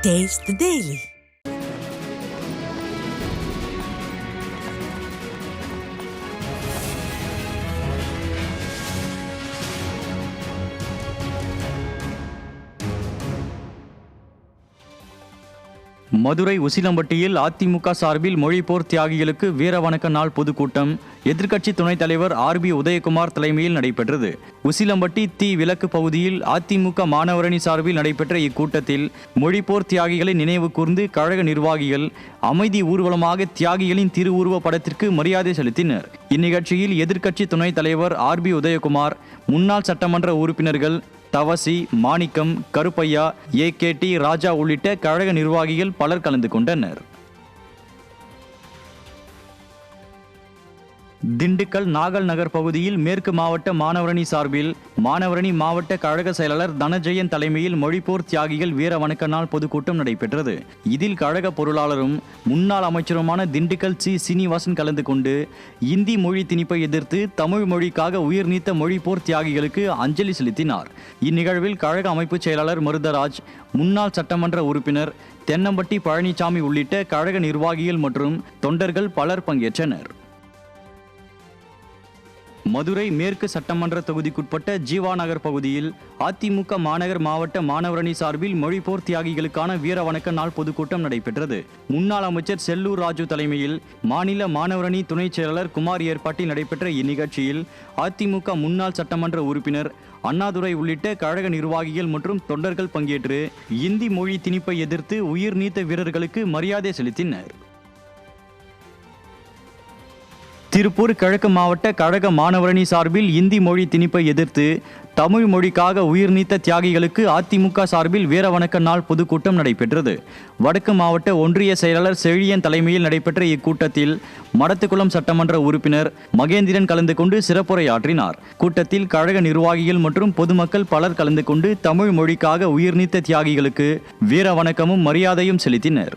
Taste the Daily. Madurai உசிலம்பட்டியில் AIADMK சார்பில் மொழிப்போர் தியாகிகளுக்கு வீர வணக்க நாள் பொதுக்கூட்டம் எதிர்க்கட்சி துணைத் தலைவர் ஆர்பி உதயகுமார் தலைமையில் நடைபெற்றது. உசிலம்பட்டி தி விலக்கு பகுதியில் அதிமுக மாணவரணி சார்பில் நடைபெற்ற இக்கூட்டத்தில் மொழிப்போர் தியாகிகளை நினைவு கூர்ந்து கழக நிர்வாகிகள் அமைதி ஊர்வலமாக தியாகிகளின் திருவுருவ படத்திற்கு மரியாதை செலுத்தினர். இந்நிகழ்ச்சியில் எதிர்க்கட்சி துணைத் தலைவர் ஆர்பி உதயகுமார், முன்னாள் சட்டமன்ற உறுப்பினர்கள் தவசி, மாணிக்கம், கருப்பையா, ஏகேடி ராஜா உள்ளிட்ட கழக நிர்வாகிகள் பலர் கலந்து கொண்டனர். திண்டுக்கல் நாகல் நகர் பகுதியில் மேற்கு மாவட்ட மாணவரணி சார்பில் மாணவரணி மாவட்ட கழக செயலாளர் தனஜெயன் தலைமையில் மொழிப்போர் தியாகிகள் வீர வணக்க நாள் பொதுக்கூட்டம் நடைபெற்றது. இதில் கழக பொருளாளரும் முன்னாள் அமைச்சருமான திண்டுக்கல் சி சீனிவாசன் கலந்து கொண்டு இந்தி மொழி திணிப்பை எதிர்த்து தமிழ் மொழிக்காக உயிர் நீத்த மொழிப்போர் தியாகிகளுக்கு அஞ்சலி செலுத்தினார். இந்நிகழ்வில் கழக அமைப்பு செயலாளர் மருதராஜ், முன்னாள் சட்டமன்ற உறுப்பினர் தென்னம்பட்டி பழனிசாமி உள்ளிட்ட கழக நிர்வாகிகள் மற்றும் தொண்டர்கள் பலர் பங்கேற்றனர். மதுரை மேற்கு சட்டமன்ற தொகுதிக்குட்பட்ட ஜீவா நகர் பகுதியில் அதிமுக மாநகர் மாவட்ட மாணவரணி சார்பில் மொழிப்போர் தியாகிகளுக்கான வீர வணக்க நாள் பொதுக்கூட்டம் நடைபெற்றது. முன்னாள் அமைச்சர் செல்லூர் ராஜு தலைமையில் மாநில மாணவரணி துணைச் செயலாளர் குமார் ஏற்பாட்டில் நடைபெற்ற இந்நிகழ்ச்சியில் அதிமுக முன்னாள் சட்டமன்ற உறுப்பினர் அண்ணாதுரை உள்ளிட்ட கழக நிர்வாகிகள் மற்றும் தொண்டர்கள் பங்கேற்று இந்தி மொழி திணிப்பை எதிர்த்து உயிர் நீத்த வீரர்களுக்கு மரியாதை செலுத்தினர். திருப்பூர் கிழக்கு மாவட்ட கழக மாணவரணி சார்பில் இந்தி மொழி திணிப்பை எதிர்த்து தமிழ் மொழிக்காக உயிர் நீத்த தியாகிகளுக்கு அதிமுக சார்பில் வீர வணக்க நாள் பொதுக்கூட்டம் நடைபெற்றது. வடக்கு மாவட்ட ஒன்றிய செயலாளர் செழியன் தலைமையில் நடைபெற்ற இக்கூட்டத்தில் மடத்துக்குளம் சட்டமன்ற உறுப்பினர் மகேந்திரன் கலந்து கொண்டு சிறப்புரையாற்றினார். கூட்டத்தில் கழக நிர்வாகிகள் மற்றும் பொதுமக்கள் பலர் கலந்து கொண்டு தமிழ் மொழிக்காக உயிர் நீத்த தியாகிகளுக்கு வீர வணக்கமும் மரியாதையும் செலுத்தினர்.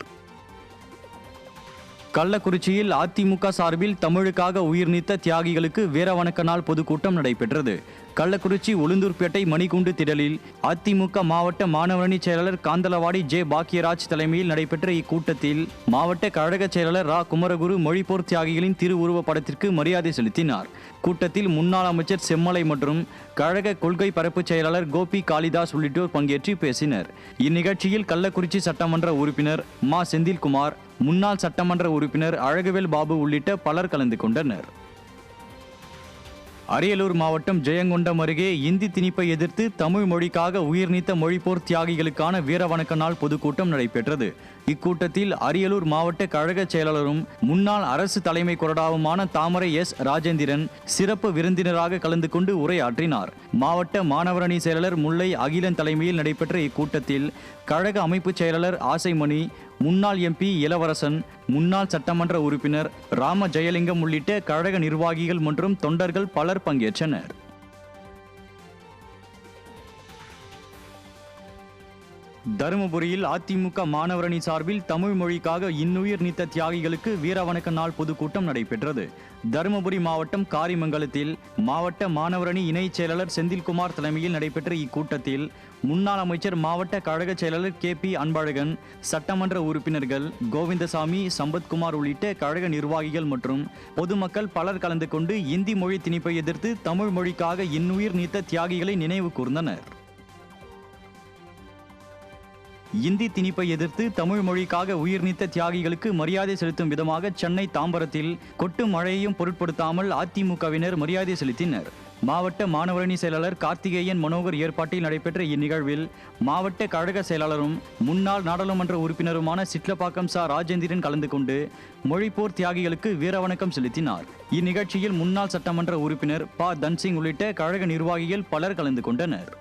கள்ளக்குறிச்சியில் அதிமுக சார்பில் தமிழுக்காக உயிர் நீத்த தியாகிகளுக்கு வீர வணக்க நாள் பொதுக்கூட்டம் நடைபெற்றது. கள்ளக்குறிச்சி உளுந்தூர்பேட்டை மணிகுண்டு திடலில் அதிமுக மாவட்ட மாணவரணி செயலாளர் காந்தலவாடி ஜே பாக்கியராஜ் தலைமையில் நடைபெற்ற இக்கூட்டத்தில் மாவட்ட கழக செயலாளர் ரா குமரகுரு மொழிப்போர் தியாகிகளின் திருவுருவ படத்திற்கு மரியாதை செலுத்தினார். கூட்டத்தில் முன்னாள் அமைச்சர் செம்மலை மற்றும் கழக கொள்கை பரப்பு செயலாளர் கோபி காளிதாஸ் உள்ளிட்டோர் பங்கேற்று பேசினர். இந்நிகழ்ச்சியில் கள்ளக்குறிச்சி சட்டமன்ற உறுப்பினர் மா செந்தில்குமார், முன்னாள் சட்டமன்ற உறுப்பினர் அழகுவேல் பாபு உள்ளிட்ட பலர் கலந்து கொண்டனர். அரியலூர் மாவட்டம் ஜெயங்கொண்டம் அருகே இந்தி திணிப்பை எதிர்த்து தமிழ் மொழிக்காக உயிர் நீத்த மொழிப்போர் தியாகிகளுக்கான வீர வணக்க நாள் பொதுக்கூட்டம் நடைபெற்றது. இக்கூட்டத்தில் அரியலூர் மாவட்ட கழக செயலாளரும் முன்னாள் அரசு தலைமை கொறடாவுமான தாமரை எஸ் ராஜேந்திரன் சிறப்பு விருந்தினராக கலந்து கொண்டு உரையாற்றினார். மாவட்ட மாணவரணி செயலாளர் முல்லை அகிலன் தலைமையில் நடைபெற்ற இக்கூட்டத்தில் கழக அமைப்பு செயலாளர் ஆசைமணி, முன்னாள் எம்பி இளவரசன், முன்னாள் சட்டமன்ற உறுப்பினர் ராம ஜெயலிங்கம் உள்ளிட்ட கழக நிர்வாகிகள் மற்றும் தொண்டர்கள் பலர் பங்கேற்றனர். தருமபுரியில் அதிமுக மாணவரணி சார்பில் தமிழ் மொழிக்காக இன்னுயிர் நீத்த தியாகிகளுக்கு வீர வணக்க நாள் பொதுக்கூட்டம் நடைபெற்றது. தருமபுரி மாவட்டம் காரிமங்கலத்தில் மாவட்ட மாணவரணி இணைச் செயலாளர் செந்தில்குமார் தலைமையில் நடைபெற்ற இக்கூட்டத்தில் முன்னாள் அமைச்சர் மாவட்ட கழக செயலாளர் கே.பி. அன்பழகன், சட்டமன்ற உறுப்பினர்கள் கோவிந்தசாமி, சம்பத்குமார் உள்ளிட்ட கழக நிர்வாகிகள் மற்றும் பொதுமக்கள் பலர் கலந்து கொண்டு இந்தி மொழி திணிப்பை எதிர்த்து தமிழ் மொழிக்காக இன்னுயிர் நீத்த தியாகிகளை நினைவு கூர்ந்தனர். இந்தி திணிப்பை எதிர்த்து தமிழ் மொழிக்காக உயிர் நீத்த தியாகிகளுக்கு மரியாதை செலுத்தும் விதமாக சென்னை தாம்பரத்தில் கொட்டும் மழையையும் பொருட்படுத்தாமல் அதிமுகவினர் மரியாதை செலுத்தினர். மாவட்ட மாணவரணி செயலாளர் கார்த்திகேயன் மனோகர் ஏற்பாட்டில் நடைபெற்ற இந்நிகழ்வில் மாவட்ட கழக செயலாளரும் முன்னாள் நாடாளுமன்ற உறுப்பினருமான சிட்லப்பாக்கம் ச ராஜேந்திரன் கலந்து கொண்டு மொழிப்போர் தியாகிகளுக்கு வீரவணக்கம் செலுத்தினார். இந்நிகழ்ச்சியில் முன்னாள் சட்டமன்ற உறுப்பினர் ப தன்சிங் உள்ளிட்ட கழக நிர்வாகிகள் பலர் கலந்து கொண்டனர்.